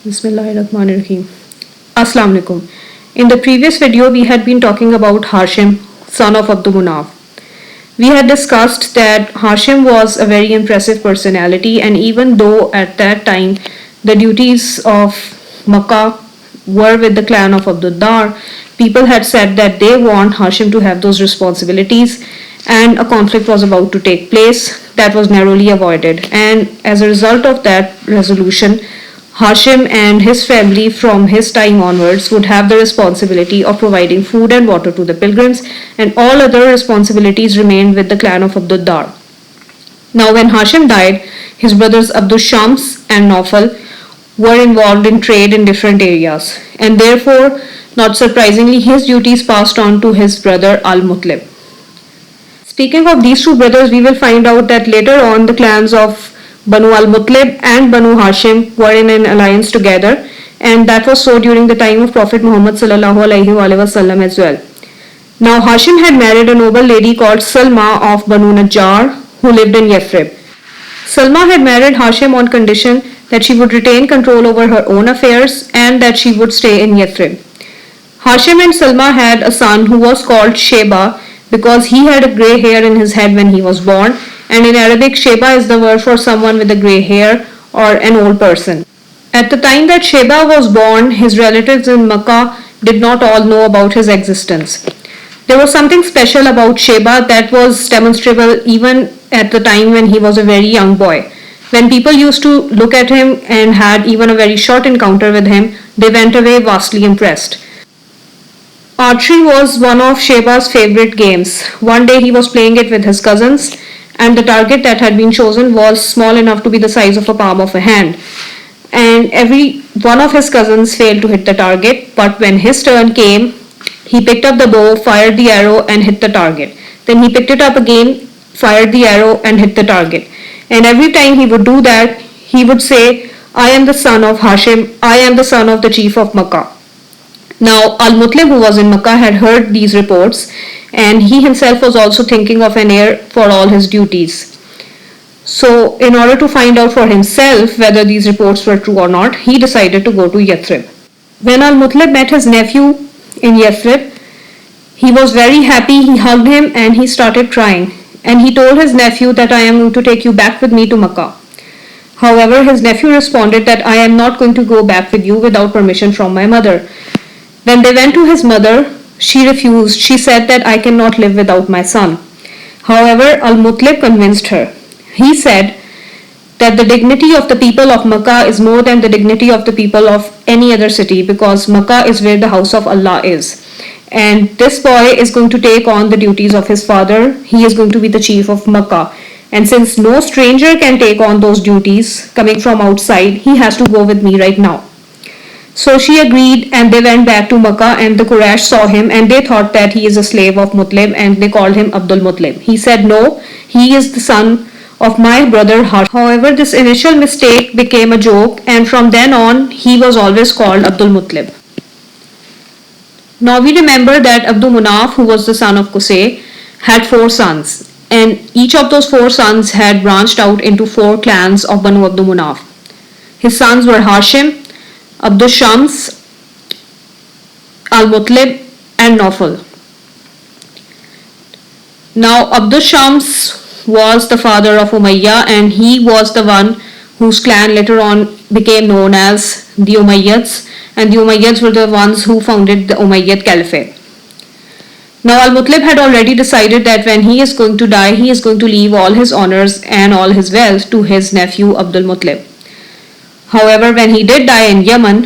Bismillahirrahmanirrahim. Assalamu alaikum. In the previous video, we had been talking about Hashim, son of Abdul Munaf. We had discussed that Hashim was a very impressive personality, and even though at that time the duties of Makkah were with the clan of Abdul Dar, people had said that they want Hashim to have those responsibilities, and a conflict was about to take place that was narrowly avoided. And as a result of that resolution, Hashim and his family from his time onwards would have the responsibility of providing food and water to the pilgrims, and all other responsibilities remained with the clan of Abdul Dar. Now, when Hashim died, his brothers Abdul Shams and Nawfal were involved in trade in different areas, and therefore, not surprisingly, his duties passed on to his brother Al Muttalib. Speaking of these two brothers, we will find out that later on the clans of Banu al-Muttalib and Banu Hashim were in an alliance together, and that was so during the time of Prophet Muhammad sallallahu alaihi wasallam as well. Now Hashim had married a noble lady called Salma of Banu Najjar who lived in Yathrib. Salma had married Hashim on condition that she would retain control over her own affairs and that she would stay in Yathrib. Hashim and Salma had a son who was called Sheba because he had a grey hair in his head when he was born, and in Arabic, Sheba is the word for someone with a grey hair or an old person. At the time that Sheba was born, his relatives in Makkah did not all know about his existence. There was something special about Sheba that was demonstrable even at the time when he was a very young boy. When people used to look at him and had even a very short encounter with him, they went away vastly impressed. Archery was one of Sheba's favorite games. One day he was playing it with his cousins, and the target that had been chosen was small enough to be the size of a palm of a hand. And every one of his cousins failed to hit the target, but when his turn came, he picked up the bow, fired the arrow, and hit the target. Then he picked it up again, fired the arrow, and hit the target. And every time he would do that, he would say, "I am the son of Hashim, I am the son of the chief of Makkah." Now, Al-Muttalib, who was in Makkah, had heard these reports, and he himself was also thinking of an heir for all his duties. So, in order to find out for himself whether these reports were true or not, he decided to go to Yathrib. When Al-Muttalib met his nephew in Yathrib, he was very happy, he hugged him and he started crying. And he told his nephew that I am going to take you back with me to Makkah. However, his nephew responded that I am not going to go back with you without permission from my mother. When they went to his mother, she refused. She said that I cannot live without my son. However, Al-Muttalib convinced her. He said that the dignity of the people of Makkah is more than the dignity of the people of any other city, because Makkah is where the house of Allah is. And this boy is going to take on the duties of his father. He is going to be the chief of Makkah. And since no stranger can take on those duties coming from outside, he has to go with me right now. So she agreed, and they went back to Makkah, and the Quraysh saw him and they thought that he is a slave of Muttalib, and they called him Abdul Muttalib. He said, "No, he is the son of my brother Hashim." However, this initial mistake became a joke, and from then on he was always called Abdul Muttalib. Now we remember that Abdul Munaf, who was the son of Qusay, had 4 sons, and each of those 4 sons had branched out into 4 clans of Banu Abdul Munaf. His sons were Hashim, Abdul Shams, Al-Muttalib, and Nawfal. Now Abdul Shams was the father of Umayyah, and he was the one whose clan later on became known as the Umayyads, and the Umayyads were the ones who founded the Umayyad Caliphate. Now Al-Muttalib had already decided that when he is going to die, he is going to leave all his honors and all his wealth to his nephew Abdul Muttalib. However, when he did die in Yemen,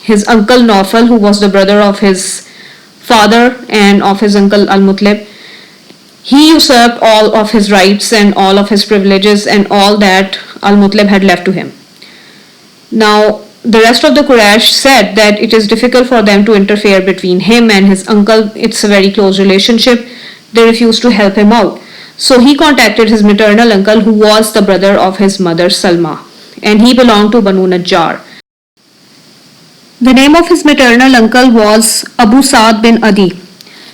his uncle Nawfal, who was the brother of his father and of his uncle Al-Muttalib, he usurped all of his rights and all of his privileges and all that Al-Muttalib had left to him. Now, the rest of the Quraysh said that it is difficult for them to interfere between him and his uncle. It's a very close relationship. They refused to help him out. So he contacted his maternal uncle, who was the brother of his mother Salma, and he belonged to Banu Najjar. The name of his maternal uncle was Abu Sa'd bin Adi.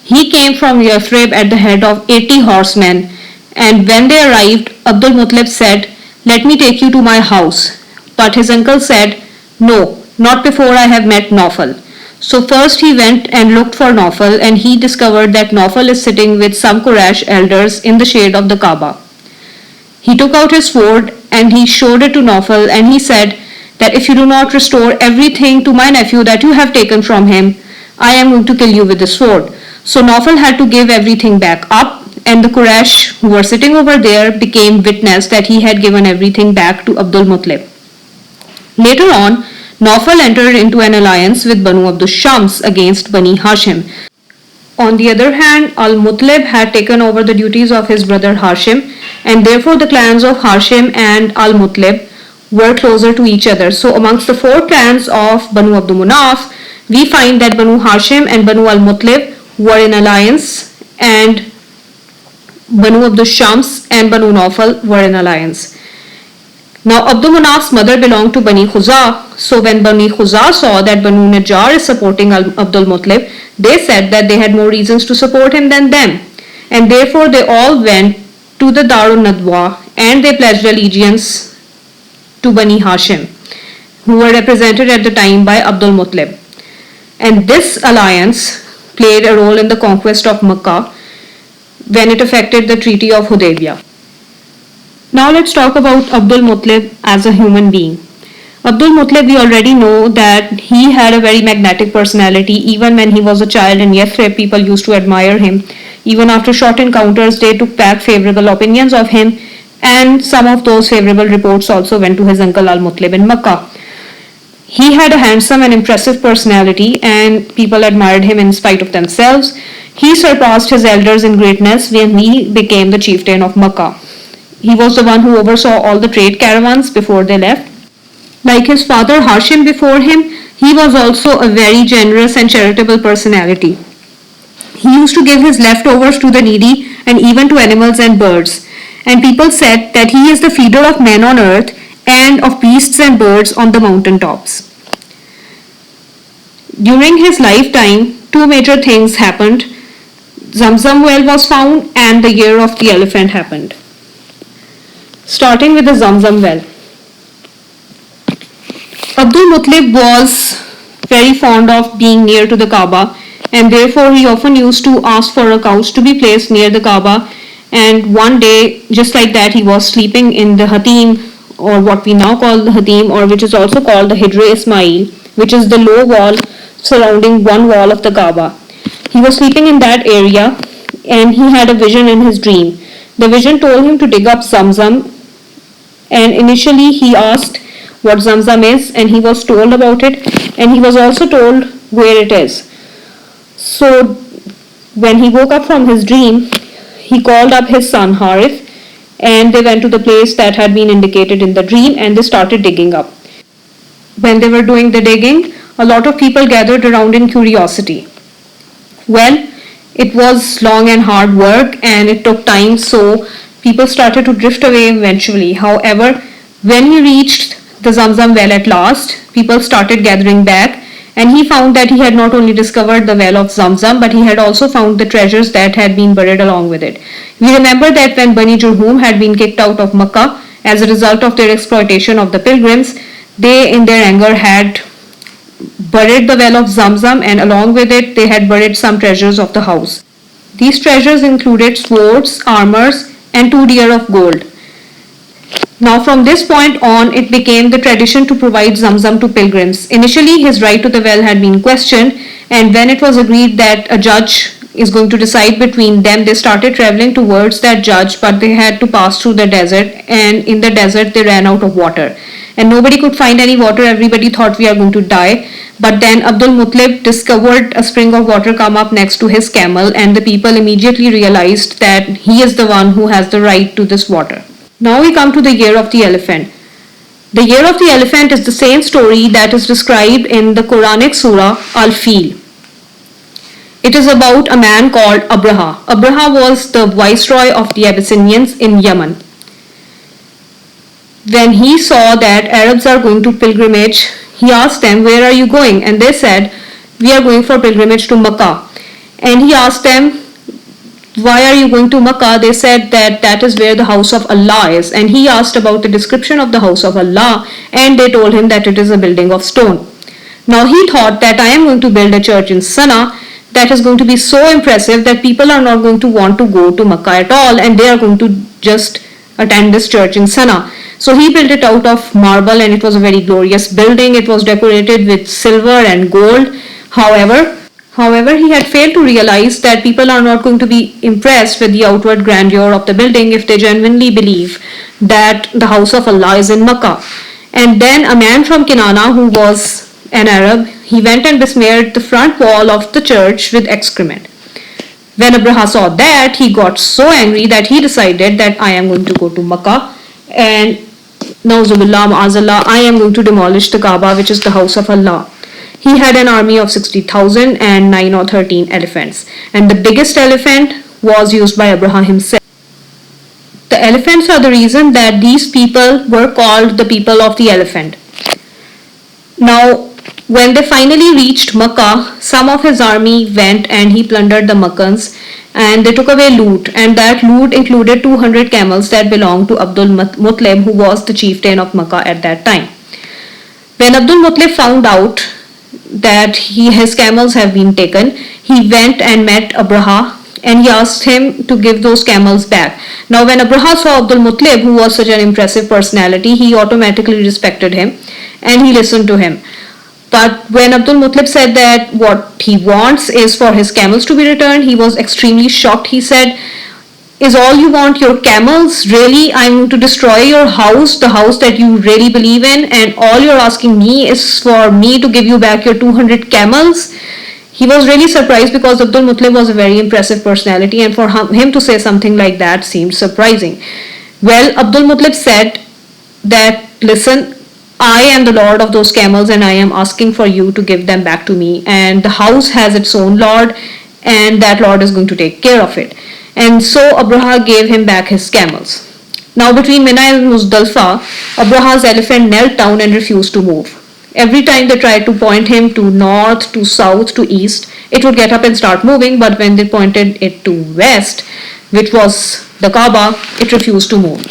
He came from Yathrib at the head of 80 horsemen, and when they arrived, Abdul Muttalib said, "Let me take you to my house." But his uncle said, "No, not before I have met Nawfal. So first he went and looked for Nawfal, and he discovered that Nawfal is sitting with some Quraysh elders in the shade of the Kaaba. He took out his sword and he showed it to Nawfal, and he said that if you do not restore everything to my nephew that you have taken from him, I am going to kill you with the sword. So Nawfal had to give everything back up, and the Quraysh who were sitting over there became witness that he had given everything back to Abdul Muttalib. Later on, Nawfal entered into an alliance with Banu Abdul Shams against Bani Hashim. On the other hand, Al-Muttalib had taken over the duties of his brother Hashim, and therefore the clans of Hashim and Al-Muttalib were closer to each other. So amongst the four clans of Banu Abdul Manaf, we find that Banu Hashim and Banu Al-Muttalib were in alliance, and Banu Abdul Shams and Banu Nawfal were in alliance. Now Abdul Manaf's mother belonged to Bani Khuza, so when Bani Khuza saw that Banu Najjar is supporting Abdul Muttalib, they said that they had more reasons to support him than them, and therefore they all went to the Darun Nadwa and they pledged allegiance to Bani Hashim, who were represented at the time by Abdul Muttalib. And this alliance played a role in the conquest of Makkah when it affected the Treaty of Hudaybiyah. Now let's talk about Abdul Muttalib as a human being. Abdul Muttalib, we already know that he had a very magnetic personality. Even when he was a child in Yathrib, people used to admire him. Even after short encounters, they took back favorable opinions of him, and some of those favorable reports also went to his uncle Al-Muttalib in Makkah. He had a handsome and impressive personality, and people admired him in spite of themselves. He surpassed his elders in greatness when he became the chieftain of Makkah. He was the one who oversaw all the trade caravans before they left. Like his father Hashim before him, he was also a very generous and charitable personality. He used to give his leftovers to the needy and even to animals and birds. And people said that he is the feeder of men on earth and of beasts and birds on the mountain tops. During his lifetime, two major things happened. Zamzam well was found and the year of the elephant happened. Starting with the Zamzam well. Abdul Muttalib was very fond of being near to the Kaaba, and therefore he often used to ask for a couch to be placed near the Kaaba. And one day, just like that, he was sleeping in the Hatim, or what we now call the Hatim, or which is also called the Hijr Ismail, which is the low wall surrounding one wall of the Kaaba. He was sleeping in that area, and he had a vision in his dream. The vision told him to dig up Zamzam, and initially he asked what Zamzam is, and he was told about it, and he was also told where it is. So when he woke up from his dream, he called up his son Harith, and they went to the place that had been indicated in the dream, and they started digging up. When they were doing the digging, a lot of people gathered around in curiosity. Well, it was long and hard work, and it took time, so people started to drift away eventually. However, when he reached the Zamzam well at last, people started gathering back, and he found that he had not only discovered the well of Zamzam, but he had also found the treasures that had been buried along with it. We remember that when Bani Jurhum had been kicked out of Makkah as a result of their exploitation of the pilgrims, they in their anger had buried the well of Zamzam, and along with it they had buried some treasures of the house. These treasures included swords, armors, and 2 deer of gold. Now from this point on, it became the tradition to provide Zamzam to pilgrims. Initially, his right to the well had been questioned, and when it was agreed that a judge is going to decide between them, they started traveling towards that judge, but they had to pass through the desert, and in the desert they ran out of water. And nobody could find any water. Everybody thought we are going to die. But then Abdul Muttalib discovered a spring of water come up next to his camel, and the people immediately realized that he is the one who has the right to this water. Now we come to the year of the elephant. The year of the elephant is the same story that is described in the Quranic surah Al-Fil. It is about a man called Abraha. Abraha was the viceroy of the Abyssinians in Yemen. When he saw that Arabs are going to pilgrimage, he asked them, "Where are you going?" And they said, "We are going for pilgrimage to Makkah." And he asked them, "Why are you going to Makkah?" They said that that is where the house of Allah is. And he asked about the description of the house of Allah, and they told him that it is a building of stone. Now he thought that I am going to build a church in Sana that is going to be so impressive that people are not going to want to go to Makkah at all, and they are going to just attend this church in Sana. So he built it out of marble, and it was a very glorious building. It was decorated with silver and gold. However, he had failed to realize that people are not going to be impressed with the outward grandeur of the building if they genuinely believe that the house of Allah is in Makkah. And then a man from Kinana, who was an Arab, he went and besmeared the front wall of the church with excrement. When Abraha saw that, he got so angry that he decided that I am going to go to Makkah and Nauzubillah Ma'azallah, I am going to demolish the Kaaba, which is the house of Allah. He had an army of 60,000 and 9 or 13 elephants. And the biggest elephant was used by Abraha himself. The elephants are the reason that these people were called the people of the elephant. Now, when they finally reached Makkah, some of his army went and he plundered the Makkans and they took away loot, and that loot included 200 camels that belonged to Abdul Muttalib, who was the chieftain of Makkah at that time. When Abdul Muttalib found out that his camels have been taken, he went and met Abraha and he asked him to give those camels back. Now when Abraha saw Abdul Muttalib, who was such an impressive personality, he automatically respected him and he listened to him. But when Abdul Muttalib said that what he wants is for his camels to be returned, he was extremely shocked. He said, is all you want your camels? Really? I'm going to destroy your house, the house that you really believe in, and all you're asking me is for me to give you back your 200 camels? He was really surprised because Abdul Muttalib was a very impressive personality, and for him to say something like that seemed surprising. Well, Abdul Muttalib said that, listen, I am the lord of those camels and I am asking for you to give them back to me, and the house has its own lord and that lord is going to take care of it. And so Abraha gave him back his camels. Now between Mina and Muzdalfa, Abraha's elephant knelt down and refused to move. Every time they tried to point him to north, to south, to east, it would get up and start moving, but when they pointed it to west, which was the Kaaba, it refused to move.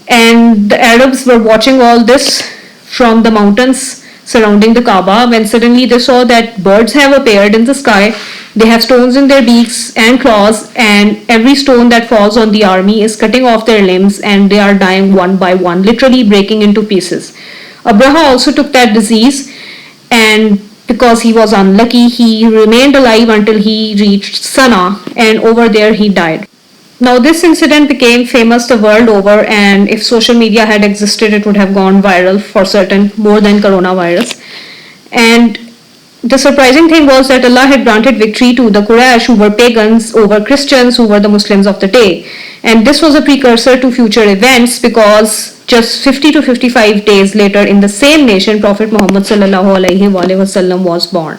And the Arabs were watching all this from the mountains surrounding the Kaaba when suddenly they saw that birds have appeared in the sky. They have stones in their beaks and claws, and every stone that falls on the army is cutting off their limbs and they are dying one by one, literally breaking into pieces. Abraha also took that disease, and because he was unlucky, he remained alive until he reached Sana, and over there he died. Now this incident became famous the world over, and if social media had existed, it would have gone viral for certain, more than coronavirus. And the surprising thing was that Allah had granted victory to the Quraysh, who were pagans, over Christians, who were the Muslims of the day. And this was a precursor to future events, because just 50 to 55 days later in the same nation, Prophet Muhammad sallallahu alaihi wasallam was born.